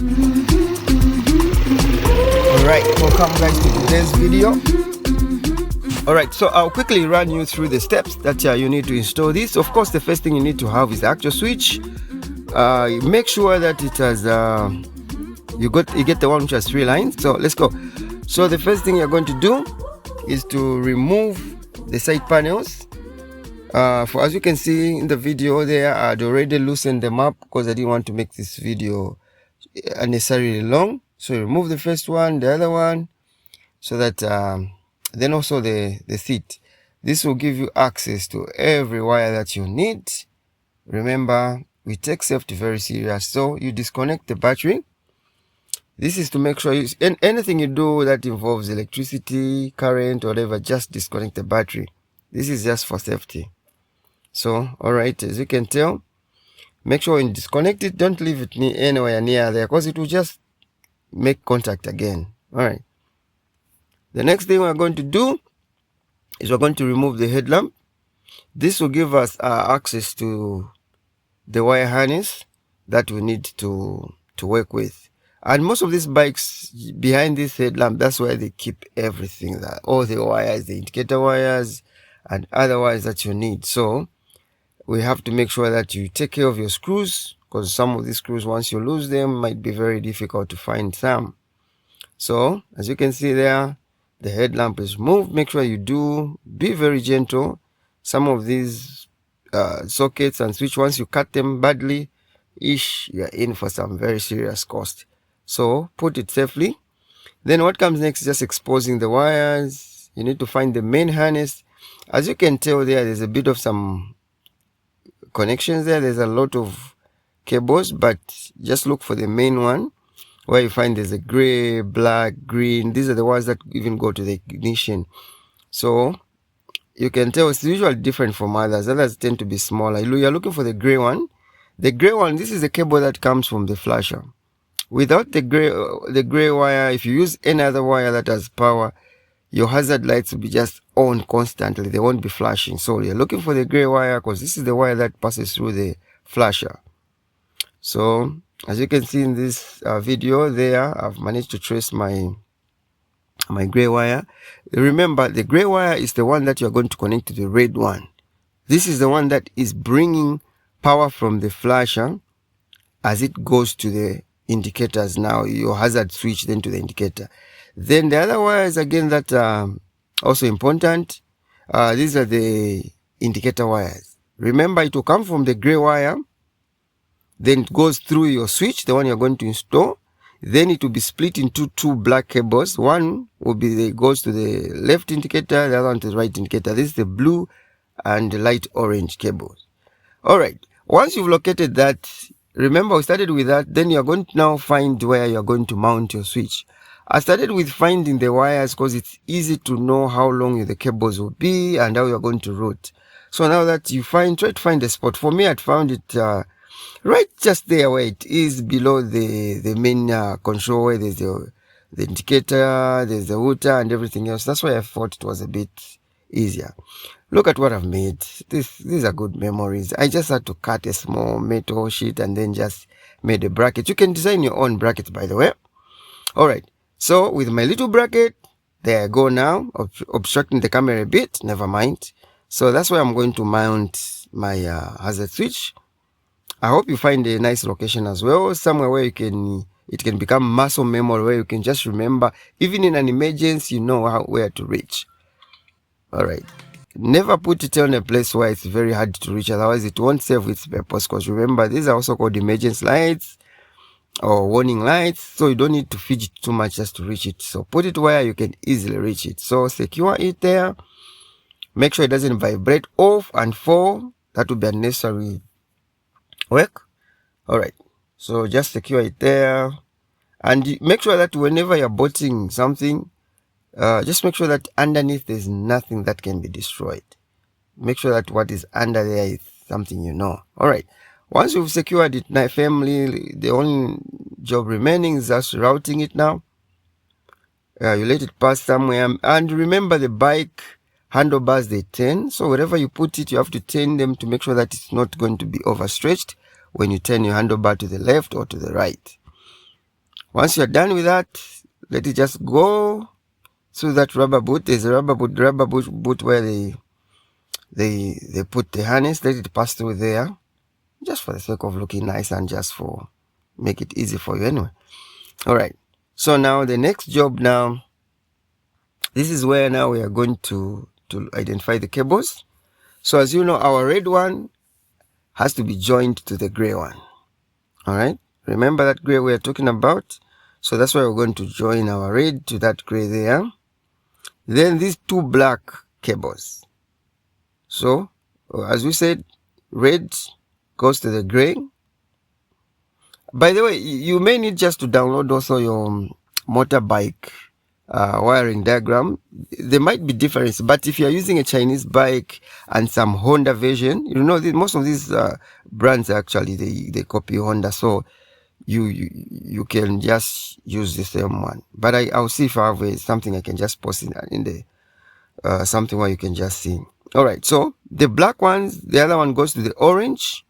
Alright, welcome guys to today's video. Alright, so I'll quickly run you through the steps that you need to install this. Of course, the first thing you need to have is the actual switch. Make sure that it has you get the one which has 3 lines. So let's go. So the first thing you're going to do is to remove the side panels. For as you can see in the video there, I'd already loosened them up because I didn't want to make this video unnecessarily long. So remove the first one, the other one, so that then also the seat. This will give you access to every wire that you need. Remember, we take safety very serious. So you disconnect the battery. This is to make sure anything you do that involves electricity, current, whatever, just disconnect the battery. This is just for safety. So, alright, as you can tell, make sure you disconnect it. Don't leave it anywhere near there because it will just make contact again. Alright. The next thing we're going to do is we're going to remove the headlamp. This will give us access to the wire harness that we need to work with. And most of these bikes, behind this headlamp, that's where they keep everything, all the wires, the indicator wires and other wires that you need. So we have to make sure that you take care of your screws, because some of these screws, once you lose them, might be very difficult to find some. So as you can see there, the headlamp is moved. Make sure you be very gentle. Some of these sockets and switch, once you cut them badly, you're in for some very serious cost. So put it safely. Then what comes next is just exposing the wires. You need to find the main harness. As you can tell there's a bit of some connections there. There's a lot of cables, but just look for the main one where you find there's a gray, black, green. These are the ones that even go to the ignition. So you can tell it's usually different from others. Others tend to be smaller. You're looking for the gray one. The gray one, this is the cable that comes from the flasher. Without the gray wire, if you use any other wire that has power, your hazard lights will be just on constantly. They won't be flashing. So you're looking for the gray wire because this is the wire that passes through the flasher. So as you can see in this video there, I've managed to trace my gray wire. Remember, the gray wire is the one that you're going to connect to the red one. This is the one that is bringing power from the flasher as it goes to the indicators. Now your hazard switch then to the indicator. Then the other wires again that are also important. These are the indicator wires. Remember, it will come from the gray wire. Then it goes through your switch, the one you're going to install. Then it will be split into 2 black cables. One will be goes to the left indicator, the other one to the right indicator. This is the blue and the light orange cables. Alright, once you've located that, remember we started with that, then you're going to now find where you're going to mount your switch. I started with finding the wires because it's easy to know how long the cables will be and how you're going to route. So now that you try to find the spot. For me, I found it right just there where it is below the main control, where there's the indicator, there's the router and everything else. That's why I thought it was a bit easier. Look at what I've made. These are good memories. I just had to cut a small metal sheet and then just made a bracket. You can design your own bracket, by the way. Alright, so with my little bracket, there I go now, obstructing the camera a bit, never mind. So that's where I'm going to mount my hazard switch. I hope you find a nice location as well, somewhere where it can become muscle memory, where you can just remember, even in an emergency, you know where to reach. Alright, never put it on a place where it's very hard to reach, otherwise it won't serve its purpose, because remember, these are also called emergency lights or warning lights, so you don't need to fidget too much just to reach it. So put it where you can easily reach it. So secure it there, make sure it doesn't vibrate off and fall. That would be unnecessary work. Alright, so just secure it there and make sure that whenever you're bolting something, just make sure that underneath there's nothing that can be destroyed. Make sure that what is under there is something you know. Alright, once you've secured it firmly, the only job remaining is just routing it now. You let it pass somewhere, and remember the bike handlebars, they turn, so wherever you put it, you have to turn them to make sure that it's not going to be overstretched when you turn your handlebar to the left or to the right. Once you're done with that, let it just go through that rubber boot. There's a rubber boot where they put the harness. Let it pass through there, just for the sake of looking nice and just for make it easy for you anyway. All right. So now the next job now, this is where now we are going to identify the cables. So as you know, our red one has to be joined to the gray one. All right. Remember that gray we are talking about. So that's why we're going to join our red to that gray there. Then these two black cables. So as we said, red goes to the gray. By the way, you may need just to download also your motorbike wiring diagram. There might be difference, but if you're using a Chinese bike and some Honda version, you know, most of these brands actually they copy Honda, so you can just use the same one. But I'll see if I have something I can just post in the something where you can just see. All right, so the black ones, the other one goes to the orange,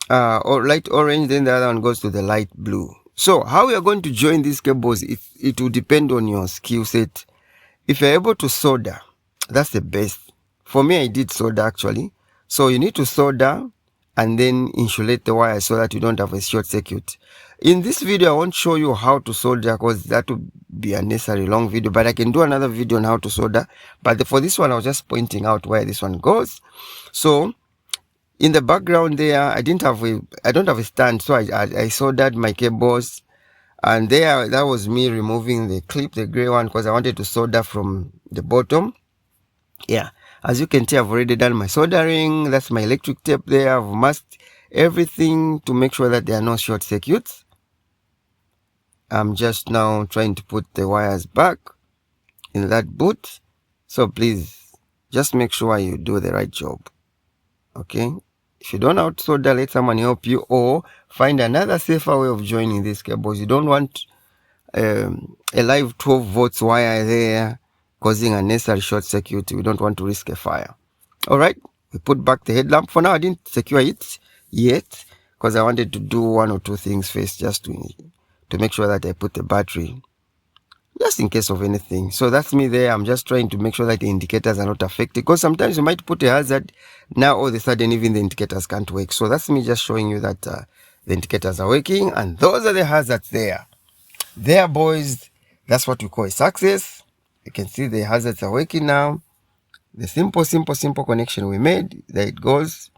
or light orange, then the other one goes to the light blue. So how we are going to join these cables, it will depend on your skill set. If you're able to solder, that's the best. For me, I did solder actually. So you need to solder and then insulate the wire so that you don't have a short circuit. In this video, I won't show you how to solder because that would be a necessary long video, but I can do another video on how to solder. But for this one, I was just pointing out where this one goes. So in the background there, I don't have a stand, so I soldered my cables, and there, that was me removing the clip, the gray one, because I wanted to solder from the bottom. Yeah, as you can see, I've already done my soldering. That's my electric tape there. I've masked everything to make sure that there are no short circuits. I'm just now trying to put the wires back in that boot. So please, just make sure you do the right job. Okay? If you don't know how to solder, let someone help you, or find another safer way of joining these cables. You don't want a live 12 volts wire there causing unnecessary short circuit. We don't want to risk a fire. All right, we put back the headlamp. For now, I didn't secure it yet because I wanted to do one or two things first, just to make sure that I put the battery just in case of anything. So that's me there. I'm just trying to make sure that the indicators are not affected, because sometimes you might put a hazard, now all of a sudden even the indicators can't work. So that's me just showing you that the indicators are working, and those are the hazards there. There, boys, that's what we call a success. You can see the hazards are working now. The simple connection we made, there it goes.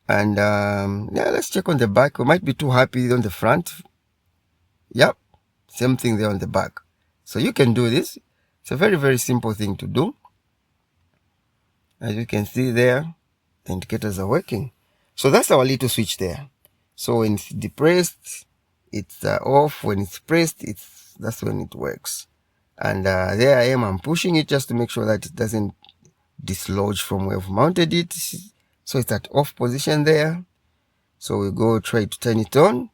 And yeah, let's check on the back. We might be too happy on the front. Yep, same thing there on the back. So you can do this. It's a very simple thing to do. As you can see there, the indicators are working. So that's our little switch there. So when it's depressed, it's off. When it's pressed, that's when it works. And there I am, I'm pushing it just to make sure that it doesn't dislodge from where I've mounted it. So it's at off position there. So we go try to turn it on.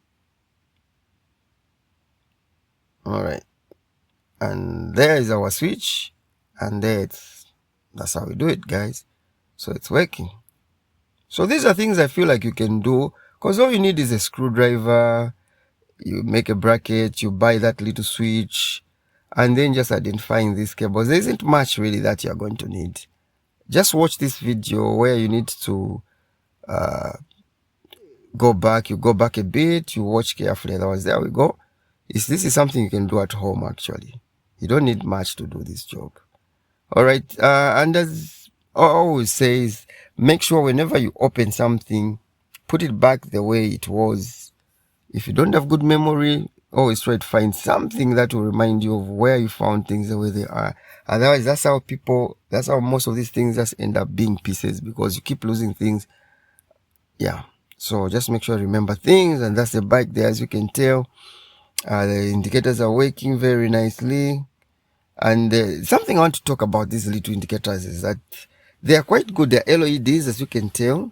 All right, and there is our switch, and that's how we do it, guys. So it's working. So these are things I feel like you can do, because all you need is a screwdriver. You make a bracket, you buy that little switch, and then just identifying these cables. There isn't much really that you're going to need. Just watch this video where you need to go back. You go back a bit, you watch carefully. Otherwise, there we go. This is something you can do at home actually. You don't need much to do this job. All right, and as I always says, make sure whenever you open something, put it back the way it was. If you don't have good memory, always try to find something that will remind you of where you found things the way they are. Otherwise, that's how most of these things just end up being pieces, because you keep losing things. Yeah, so just make sure you remember things. And that's the bike there, as you can tell. The indicators are working very nicely. And something I want to talk about these little indicators is that they are quite good. They're LEDs, as you can tell,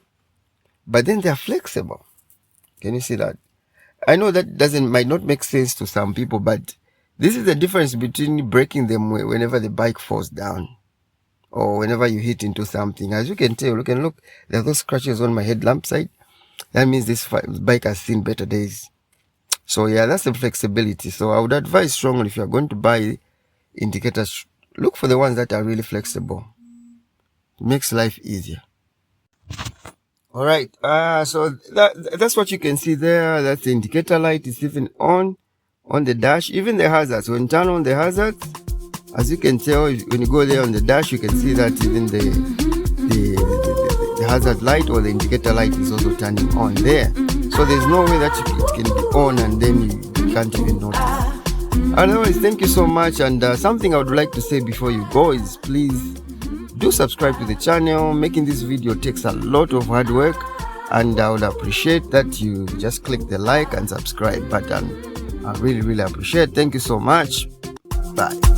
but then they're flexible. Can you see that? I know that might not make sense to some people, but this is the difference between breaking them whenever the bike falls down or whenever you hit into something. As you can tell, look, there are those scratches on my headlamp side. That means this bike has seen better days. So yeah, that's the flexibility. So I would advise strongly, if you're going to buy indicators, look for the ones that are really flexible. It makes life easier. All right, so that's what you can see there. That's the indicator light. It's even on the dash. Even the hazards, when you turn on the hazards, as you can tell, when you go there on the dash, you can see that even the hazard light or the indicator light is also turning on there. So there's no way that it can be on and then you can't even notice. Otherwise, thank you so much. And something I would like to say before you go is, please do subscribe to the channel. Making this video takes a lot of hard work, and I would appreciate that you just click the like and subscribe button. I really appreciate it. Thank you so much. Bye.